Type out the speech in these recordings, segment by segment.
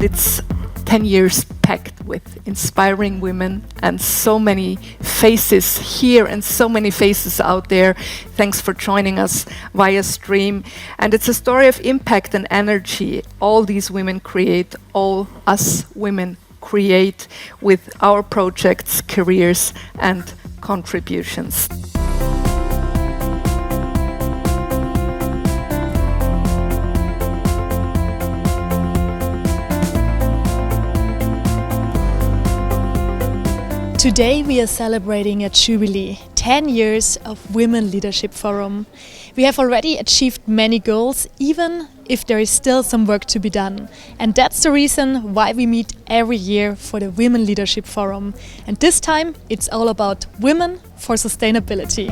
It's 10 years packed with inspiring women and so many faces here and so many faces out there. Thanks for joining us via stream. And it's a story of impact and energy all these women create, all us women create with our projects, careers and contributions. Today we are celebrating a jubilee, 10 years of Women Leadership Forum. We have already achieved many goals, even if there is still some work to be done. And that's the reason why we meet every year for the Women Leadership Forum. And this time it's all about women for sustainability.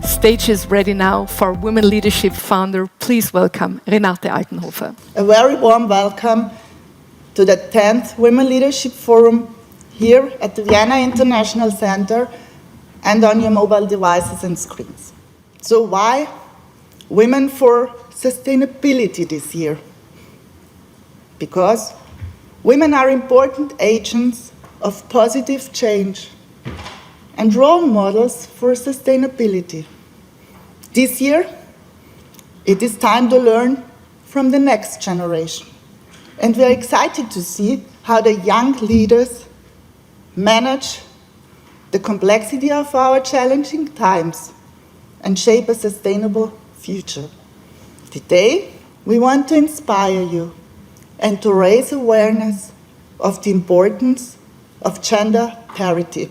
Stage is ready now for Women Leadership founder. Please welcome Renate Altenhofer. A very warm welcome to the 10th Women Leadership Forum here at the Vienna International Center and on your mobile devices and screens. So why Women for Sustainability this year? Because women are important agents of positive change and role models for sustainability. This year, it is time to learn from the next generation. And we are excited to see how the young leaders manage the complexity of our challenging times and shape a sustainable future. Today, we want to inspire you and to raise awareness of the importance of gender parity.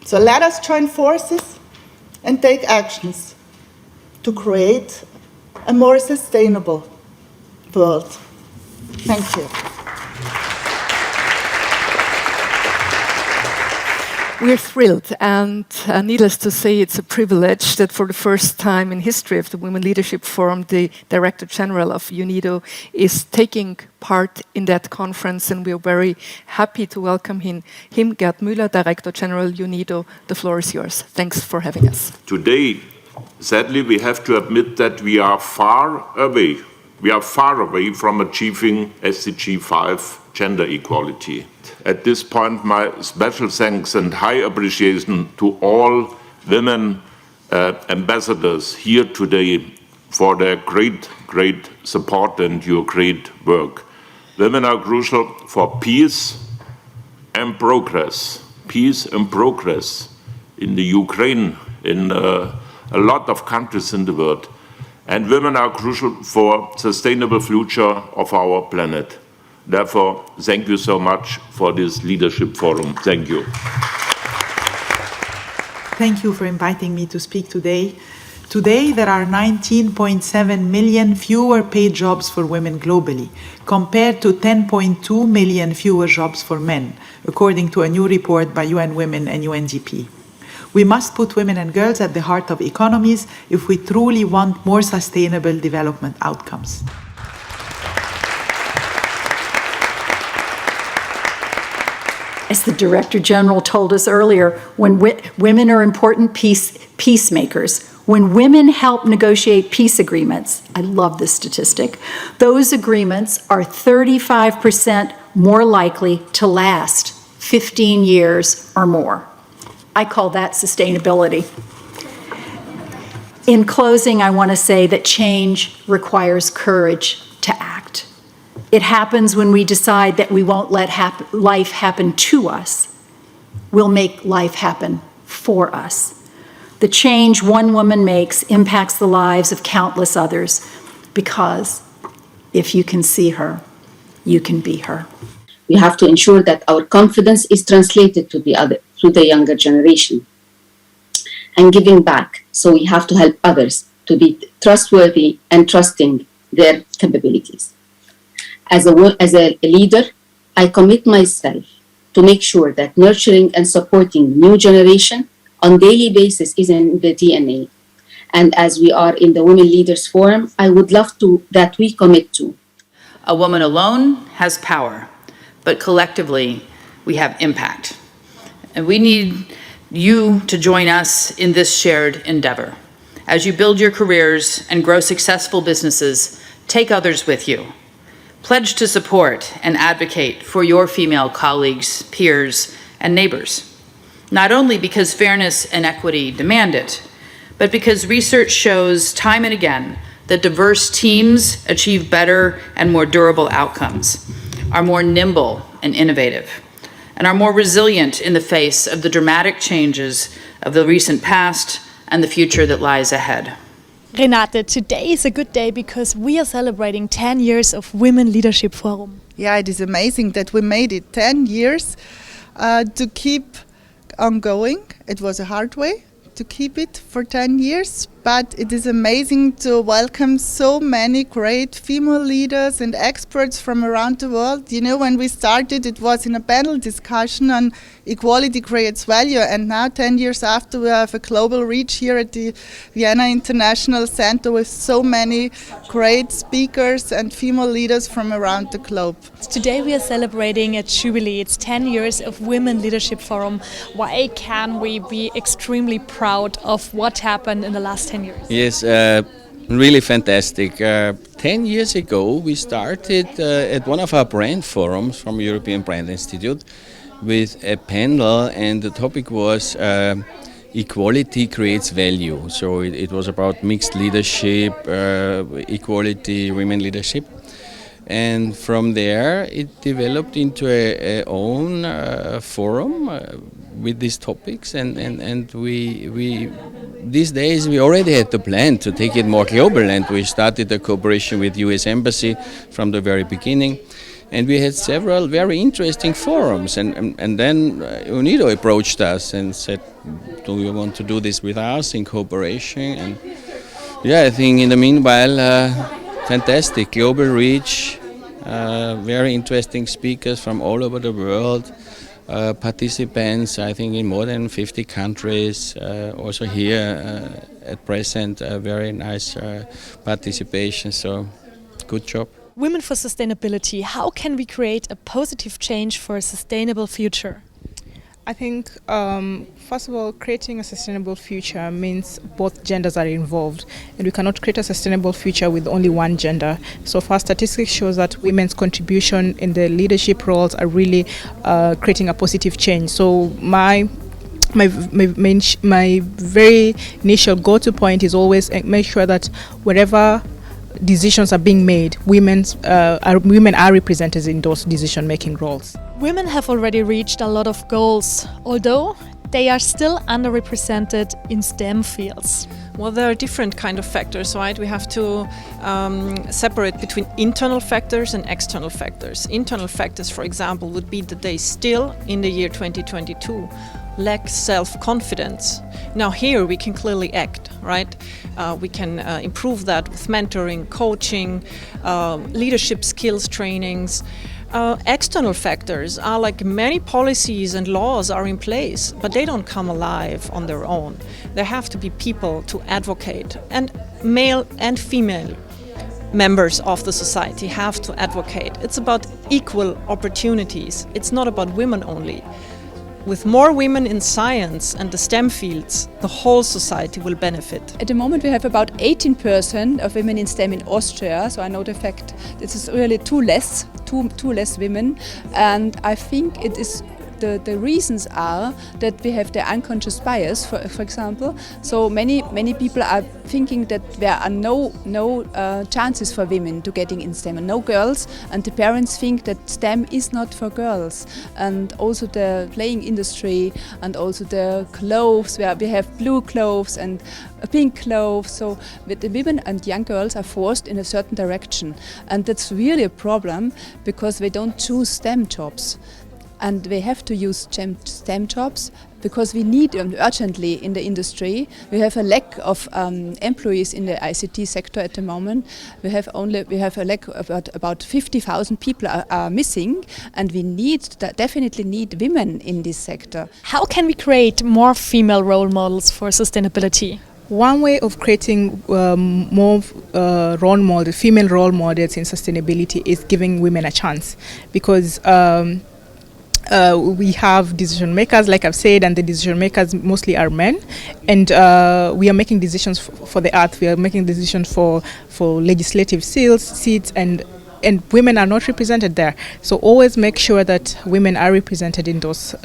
So let us join forces and take actions to create a more sustainable world. Thank you. We're thrilled, and needless to say, it's a privilege that for the first time in history of the Women Leadership Forum, the Director General of UNIDO is taking part in that conference, and we're very happy to welcome him. Gerd Müller, Director General UNIDO. The floor is yours. Thanks for having us. Today, sadly, we have to admit that we are far away. We are far away from achieving SDG 5 gender equality. At this point, my special thanks and high appreciation to all women ambassadors here today for their great support and your great work. Women are crucial for peace and progress. Peace and progress in the Ukraine, in a lot of countries in the world. And women are crucial for sustainable future of our planet. Therefore, thank you so much for this leadership forum. Thank you. Thank you for inviting me to speak today. Today, there are 19.7 million fewer paid jobs for women globally, compared to 10.2 million fewer jobs for men, according to a new report by UN Women and UNDP. We must put women and girls at the heart of economies if we truly want more sustainable development outcomes. As the Director General told us earlier, when women are important peacemakers, when women help negotiate peace agreements, I love this statistic, those agreements are 35% more likely to last 15 years or more. I call that sustainability. In closing, I want to say that change requires courage to act. It happens when we decide that we won't let life happen to us. We'll make life happen for us. The change one woman makes impacts the lives of countless others, because if you can see her, you can be her. We have to ensure that our confidence is translated to the younger generation and giving back. So we have to help others to be trustworthy and trusting their capabilities. As a leader, I commit myself to make sure that nurturing and supporting new generation on daily basis is in the DNA. And as we are in the Women Leaders Forum, I would love that we commit to. A woman alone has power, but collectively we have impact. And we need you to join us in this shared endeavor. As you build your careers and grow successful businesses, Take others with you. Pledge to support and advocate for your female colleagues, peers, and neighbors, not only because fairness and equity demand it, but because research shows time and again that diverse teams achieve better and more durable outcomes, are more nimble and innovative, and are more resilient in the face of the dramatic changes of the recent past and the future that lies ahead. Renate, today is a good day because we are celebrating 10 years of Women Leadership Forum. Yeah, it is amazing that we made it 10 years to keep on going. It was a hard way to keep it for 10 years, but it is amazing to welcome so many great female leaders and experts from around the world. You know, when we started, it was in a panel discussion on equality creates value, and now 10 years after, we have a global reach here at the Vienna International Center with so many great speakers and female leaders from around the globe. Today we are celebrating a jubilee. It's 10 years of Women Leadership Forum. Why can we be extremely proud of what happened in the last 10 years? Yes, really fantastic. 10 years ago we started at one of our brand forums from European Brand Institute with a panel, and the topic was equality creates value. So it was about mixed leadership, equality, women leadership. And from there it developed into a own forum with these topics, and we these days we already had the plan to take it more global, and we started a cooperation with US Embassy from the very beginning, and we had several very interesting forums, and then UNIDO approached us and said, do you want to do this with us in cooperation? And yeah, I think in the meanwhile fantastic global reach, very interesting speakers from all over the world, participants I think in more than 50 countries, also here at present very nice participation, so good job. Women for Sustainability, how can we create a positive change for a sustainable future? I think, first of all, creating a sustainable future means both genders are involved, and we cannot create a sustainable future with only one gender. So far, statistics shows that women's contribution in the leadership roles are really creating a positive change. So my very initial go-to point is always make sure that wherever decisions are being made, women are represented in those decision-making roles. Women have already reached a lot of goals, although they are still underrepresented in STEM fields. Well, there are different kind of factors, right? We have to separate between internal factors and external factors. Internal factors, for example, would be that they still, in the year 2022, lack self-confidence. Now here we can clearly act, right? We can improve that with mentoring, coaching, leadership skills trainings. External factors are like many policies and laws are in place, but they don't come alive on their own. There have to be people to advocate, and male and female members of the society have to advocate. It's about equal opportunities. It's not about women only. With more women in science and the STEM fields, the whole society will benefit. At the moment we have about 18% of women in STEM in Austria, so I know the fact this is really two less women, and I think it is the reasons are that we have the unconscious bias, for example. So many people are thinking that there are no chances for women to getting in STEM, and no girls, and the parents think that STEM is not for girls. And also the playing industry, and also the clothes, where we have blue clothes and pink clothes. So the women and young girls are forced in a certain direction, and that's really a problem because they don't choose STEM jobs. And they have to use STEM jobs because we need them urgently in the industry. We have a lack of employees in the ICT sector at the moment. We have a lack of about 50,000 people are missing, and we definitely need women in this sector. How can we create more female role models for sustainability? One way of creating more female role models in sustainability is giving women a chance, because we have decision makers, like I've said, and the decision makers mostly are men, and we are making decisions for the earth. We are making decisions for legislative seats, and women are not represented there. So always make sure that women are represented in those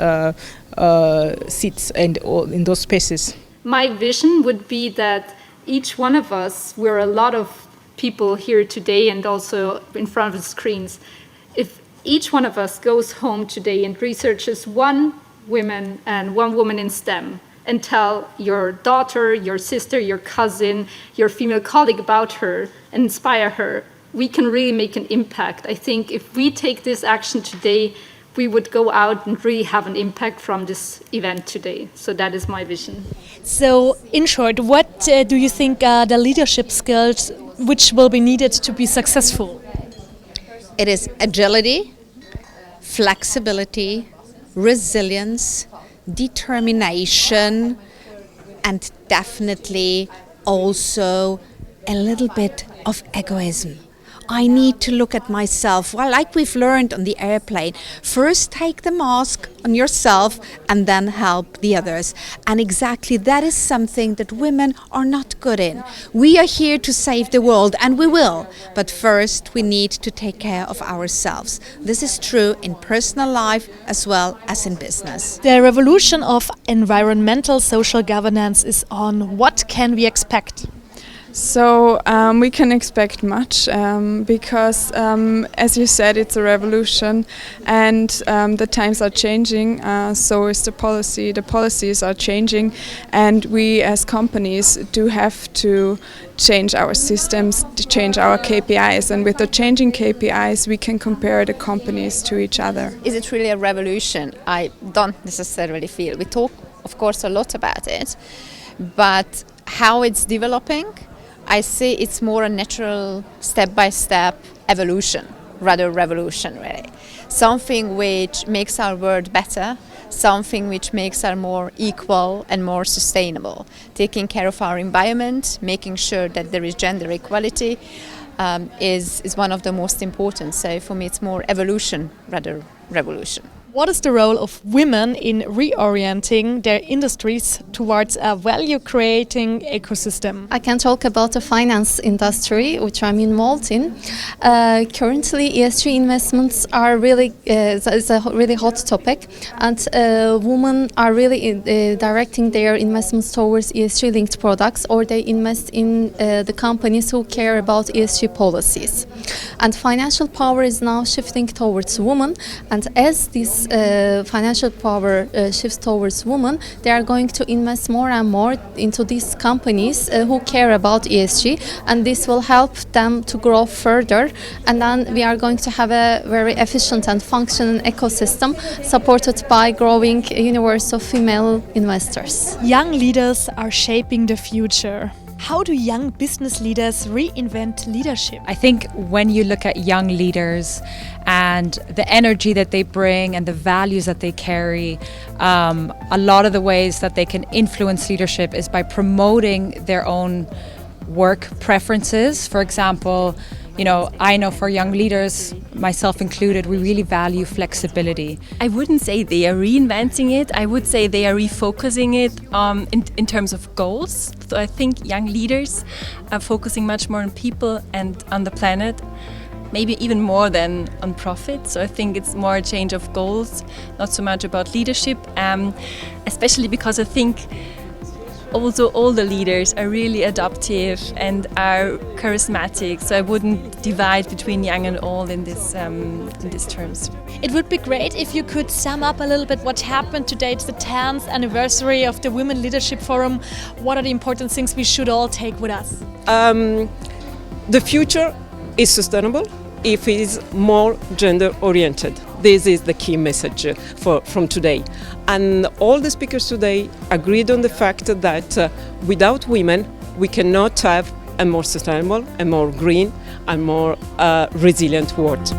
seats and in those spaces. My vision would be that each one of us, we're a lot of people here today and also in front of the screens. If each one of us goes home today and researches one woman in STEM and tell your daughter, your sister, your cousin, your female colleague about her and inspire her, we can really make an impact. I think if we take this action today, we would go out and really have an impact from this event today. So that is my vision. So, in short, what do you think are the leadership skills which will be needed to be successful? It is agility, flexibility, resilience, determination, and definitely also a little bit of egoism. I need to look at myself. Well, like we've learned on the airplane, first take the mask on yourself and then help the others. And exactly that is something that women are not good in. We are here to save the world, and we will. But first, we need to take care of ourselves. This is true in personal life as well as in business. The revolution of environmental social governance is on. What can we expect? So we can expect much because, as you said, it's a revolution, and the times are changing. So is the policy. The policies are changing, and we as companies do have to change our systems, to change our KPIs. And with the changing KPIs, we can compare the companies to each other. Is it really a revolution? I don't necessarily feel. We talk, of course, a lot about it, but how it's developing, I see it's more a natural step-by-step evolution, rather revolution, really. Something which makes our world better, something which makes us more equal and more sustainable. Taking care of our environment, making sure that there is gender equality is one of the most important. So for me it's more evolution, rather revolution. What is the role of women in reorienting their industries towards a value-creating ecosystem? I can talk about the finance industry, which I'm involved in. Currently, ESG investments are really it's a really hot topic, and women are really directing their investments towards ESG-linked products, or they invest in the companies who care about ESG policies. And financial power is now shifting towards women, and as this financial power shifts towards women, they are going to invest more and more into these companies who care about ESG, and this will help them to grow further, and then we are going to have a very efficient and functioning ecosystem supported by growing universe of female investors. Young leaders are shaping the future. How do young business leaders reinvent leadership? I think when you look at young leaders and the energy that they bring and the values that they carry, a lot of the ways that they can influence leadership is by promoting their own work preferences. For example, I know for young leaders, myself included, we really value flexibility. I wouldn't say they are reinventing it. I would say they are refocusing it in terms of goals. So I think young leaders are focusing much more on people and on the planet, maybe even more than on profit. So I think it's more a change of goals, not so much about leadership, especially because I think also all the leaders are really adaptive and are charismatic, so I wouldn't divide between young and old in these terms. It would be great if you could sum up a little bit what happened today. It's the 10th anniversary of the Women Leadership Forum. What are the important things we should all take with us? The future is sustainable if it is more gender-oriented. This is the key message from today. And all the speakers today agreed on the fact that without women, we cannot have a more sustainable, a more green, and more resilient world.